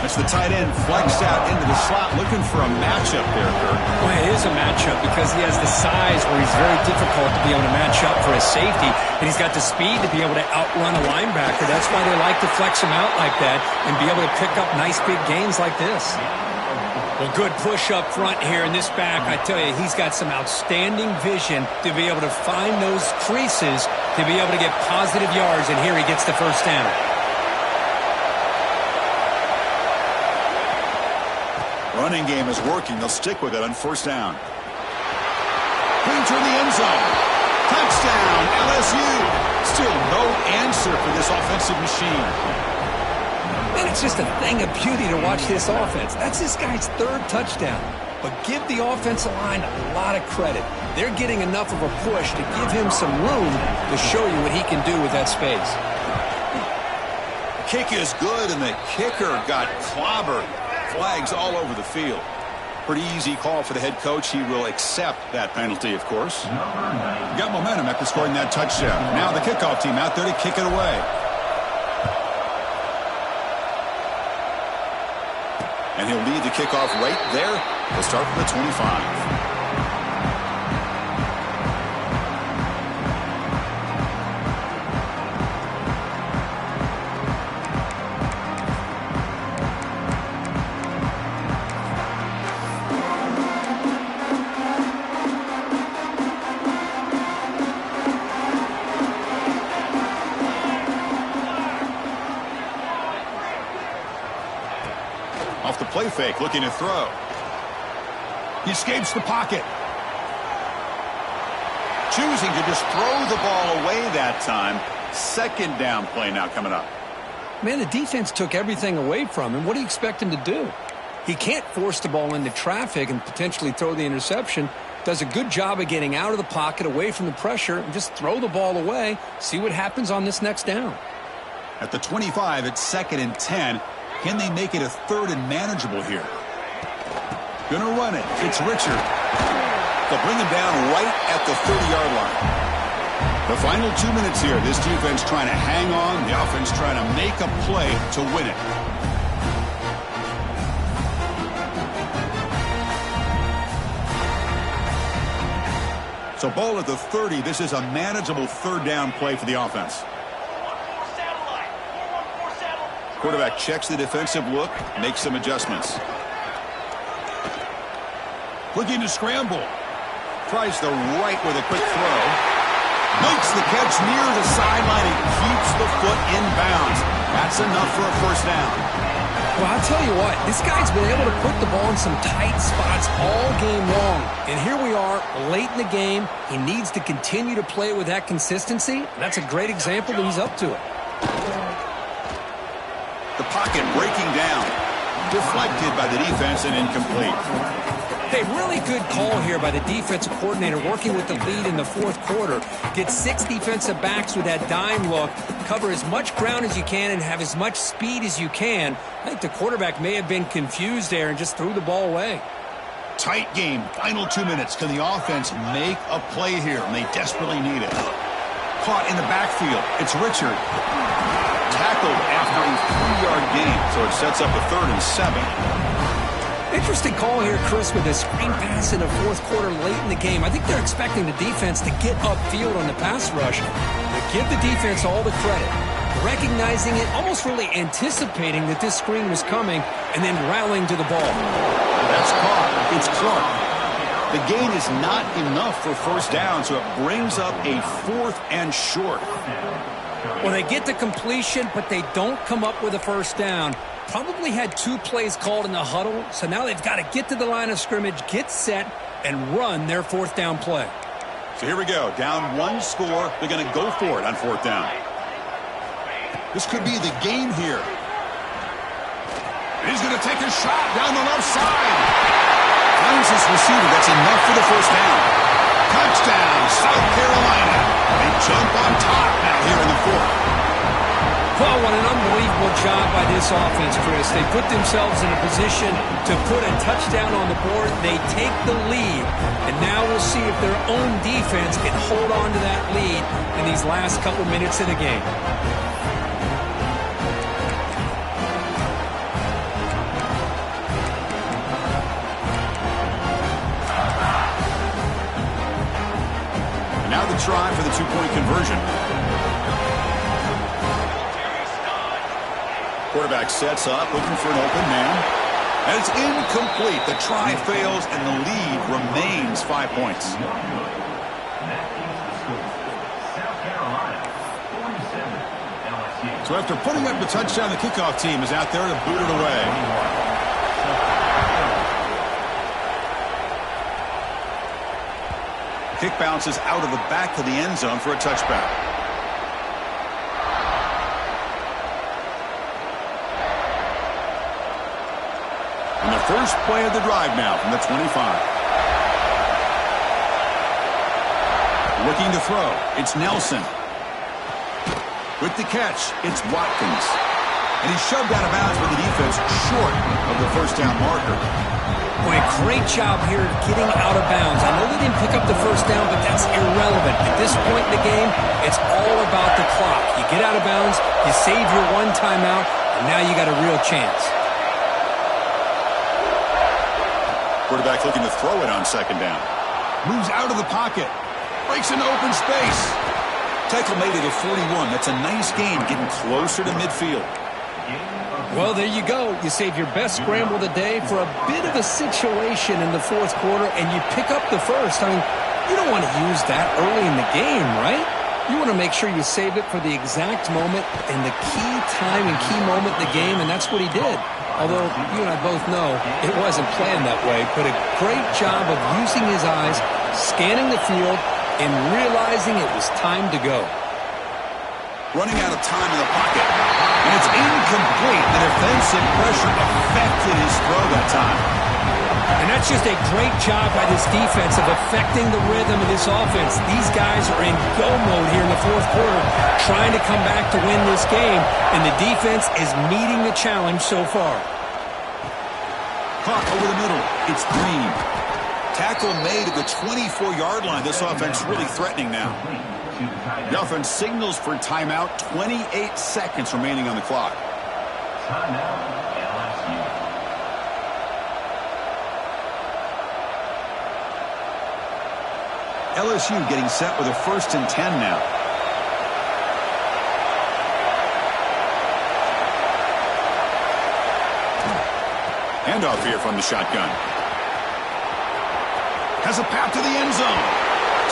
That's the tight end flexed out into the slot, looking for a matchup there, Kirk. Well, it is a matchup because he has the size where he's very difficult to be able to match up for his safety, and he's got the speed to be able to outrun a linebacker. That's why they like to flex him out like that and be able to pick up nice big gains like this. Well, good push up front here in this back. I tell you, he's got some outstanding vision to be able to find those creases to be able to get positive yards, and here he gets the first down. Running game is working. They'll stick with it on 1st down. Into the end zone. Touchdown, LSU. Still no answer for this offensive machine. And it's just a thing of beauty to watch this offense. That's this guy's 3rd touchdown. But give the offensive line a lot of credit. They're getting enough of a push to give him some room to show you what he can do with that space. The kick is good, and the kicker got clobbered. Flags all over the field. Pretty easy call for the head coach. He will accept that penalty, of course. Got momentum after scoring that touchdown. Now the kickoff team out there to kick it away. And he'll lead the kickoff right there. He'll start from the 25. Off the play fake, looking to throw. He escapes the pocket. Choosing to just throw the ball away that time. 2nd down play now coming up. Man, the defense took everything away from him. What do you expect him to do? He can't force the ball into traffic and potentially throw the interception. Does a good job of getting out of the pocket, away from the pressure, and just throw the ball away. See what happens on this next down. At the 25, it's 2nd and 10. Can they make it a 3rd and manageable here? Gonna run it. It's Richard. They'll bring him down right at the 30-yard line. The final 2 minutes here. This defense trying to hang on. The offense trying to make a play to win it. So ball at the 30. This is a manageable 3rd down play for the offense. Quarterback checks the defensive look, makes some adjustments. Looking to scramble. Tries the right with a quick throw. Makes the catch near the sideline and keeps the foot in bounds. That's enough for a 1st down. Well, I'll tell you what, this guy's been able to put the ball in some tight spots all game long. And here we are, late in the game. He needs to continue to play with that consistency. That's a great example that he's up to it. The pocket breaking down. Deflected by the defense and incomplete. A really good call here by the defensive coordinator working with the lead in the 4th quarter. Get 6 defensive backs with that dime look. Cover as much ground as you can and have as much speed as you can. I think the quarterback may have been confused there and just threw the ball away. Tight game. Final 2 minutes. Can the offense make a play here? And they desperately need it. Caught in the backfield. It's Richard. Tackled after a 3-yard gain, so it sets up a 3rd and 7. Interesting call here, Chris, with a screen pass in the 4th quarter late in the game. I think they're expecting the defense to get upfield on the pass rush. But give the defense all the credit. recognizing it, almost really anticipating that this screen was coming, and then rallying to the ball. That's caught. It's Clark. The gain is not enough for first down, so it brings up a 4th and short. Well, they get the completion, but they don't come up with a first down. Probably had 2 plays called in the huddle, so now they've got to get to the line of scrimmage, get set, and run their 4th down play. So here we go. Down 1 score. They're going to go for it on 4th down. This could be the game here. He's going to take a shot down the left side. Finds his receiver. That's enough for the first down. Touchdown, South Carolina. They jump on top now here in the 4th. Well, what an unbelievable job by this offense, Chris. They put themselves in a position to put a touchdown on the board. They take the lead, and now we'll see if their own defense can hold on to that lead in these last couple minutes of the game. Now the try for the 2-point conversion. Quarterback sets up, looking for an open man. And it's incomplete. The try fails, and the lead remains 5 points. So after putting up the touchdown, the kickoff team is out there to boot it away. Kick bounces out of the back of the end zone for a touchback. And the first play of the drive now from the 25. Looking to throw. It's Nelson. With the catch, it's Watkins. And he's shoved out of bounds by the defense short of the first down marker. Boy, great job here getting out of bounds. I know they didn't pick up the first down, but that's irrelevant. At this point in the game, it's all about the clock. You get out of bounds, you save your 1 timeout, and now you got a real chance. Quarterback looking to throw it on 2nd down. Moves out of the pocket. Breaks into open space. Tackle made it at 41. That's a nice gain, getting closer to midfield. Well, there you go. You save your best scramble of the day for a bit of a situation in the 4th quarter, and you pick up the first. I mean, you don't want to use that early in the game, right? You want to make sure you save it for the exact moment and the key time and key moment in the game, and that's what he did. Although you and I both know it wasn't planned that way, but a great job of using his eyes, scanning the field, and realizing it was time to go. Running out of time in the pocket. And it's incomplete. The defensive pressure affected his throw that time. And that's just a great job by this defense of affecting the rhythm of this offense. These guys are in go mode here in the 4th quarter, trying to come back to win this game, and the defense is meeting the challenge so far. Caught over the middle. It's Green. Tackle made at the 24-yard line. This offense really threatening now. The offense signals for timeout. 28 seconds remaining on the clock. LSU getting set with a 1st and 10 now. Handoff here from the shotgun. Has a path to the end zone.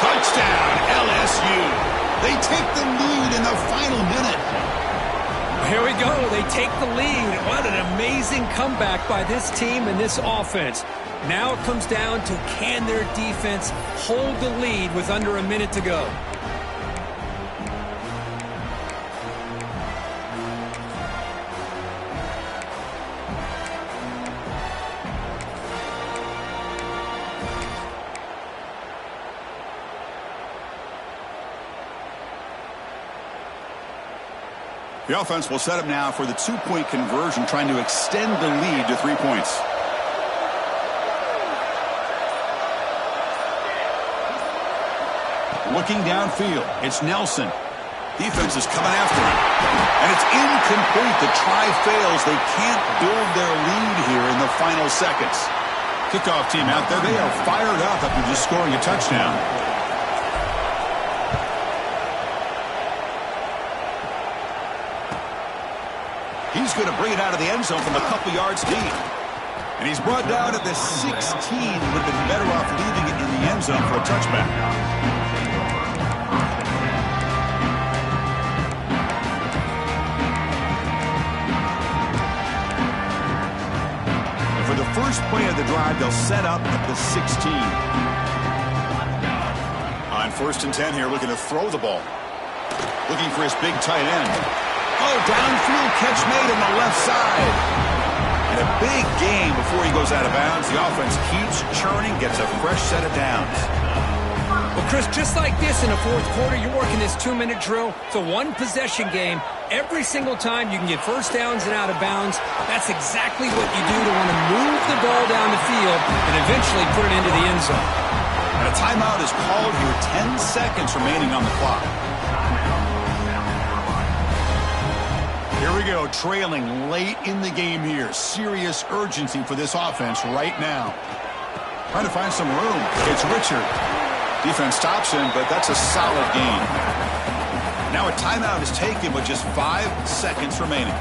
Touchdown, LSU. They take the lead in the final minute. Here we go. They take the lead. What an amazing comeback by this team and this offense. Now it comes down to, can their defense hold the lead with under a minute to go? The offense will set up now for the 2-point conversion, trying to extend the lead to 3 points. Looking downfield, it's Nelson. Defense is coming after him. And it's incomplete. The try fails. They can't build their lead here in the final seconds. Kickoff team out there. They are fired up after just scoring a touchdown. He's going to bring it out of the end zone from a couple yards deep. And he's brought down at the 16. Would have been better off leaving it in the end zone for a touchback. And for the first play of the drive, they'll set up at the 16. On 1st and 10 here, looking to throw the ball. Looking for his big tight end. Oh, downfield catch made on the left side. And a big gain before he goes out of bounds. The offense keeps churning, gets a fresh set of downs. Well, Chris, just like this in the fourth quarter, you're working this 2-minute drill. It's a one-possession game. Every single time you can get first downs and out of bounds, that's exactly what you do to want to move the ball down the field and eventually put it into the end zone. And a timeout is called here. 10 seconds remaining on the clock. Here we go, trailing late in the game here. Serious urgency for this offense right now. Trying to find some room. It's Richard. Defense stops him, but that's a solid gain. Now a timeout is taken with just 5 seconds remaining.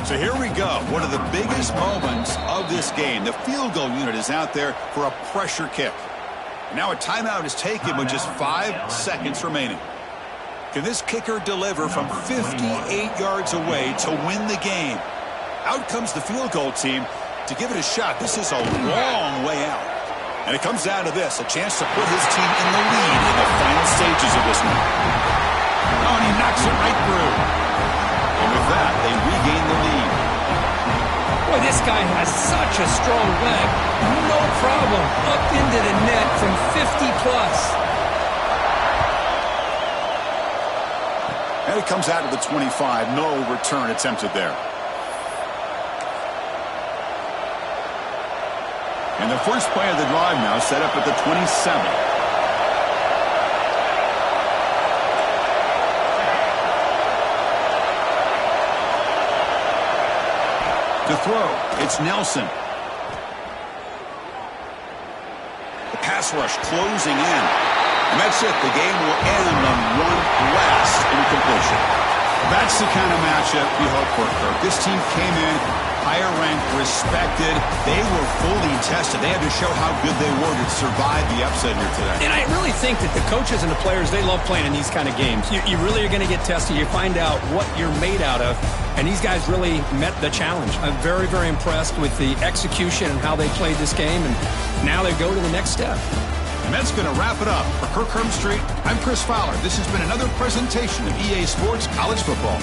So here we go. One of the biggest moments of this game. The field goal unit is out there for a pressure kick. Now a timeout is taken with just 5 seconds remaining. Can this kicker deliver from 58 yards away to win the game? Out comes the field goal team to give it a shot. This is a long way out. And it comes down to this, a chance to put his team in the lead in the final stages of this one. Oh, and he knocks it right through. And with that, they regain the lead. Boy, this guy has such a strong leg. No problem. Up into the net from 50+. And it comes out of the 25. No return attempted there. And the first play of the drive now set up at the 27. To throw, it's Nelson. The pass rush closing in. And that's it. The game will end on one last incompletion. That's the kind of matchup you hope for, Kirk. This team came in, higher ranked, respected. They were fully tested. They had to show how good they were to survive the upset here today. And I really think that the coaches and the players, they love playing in these kind of games. You really are going to get tested. You find out what you're made out of. And these guys really met the challenge. I'm very, very impressed with the execution and how they played this game. And now they go to the next step. And that's going to wrap it up. For Kirk Herbstreit, I'm Chris Fowler. This has been another presentation of EA Sports College Football.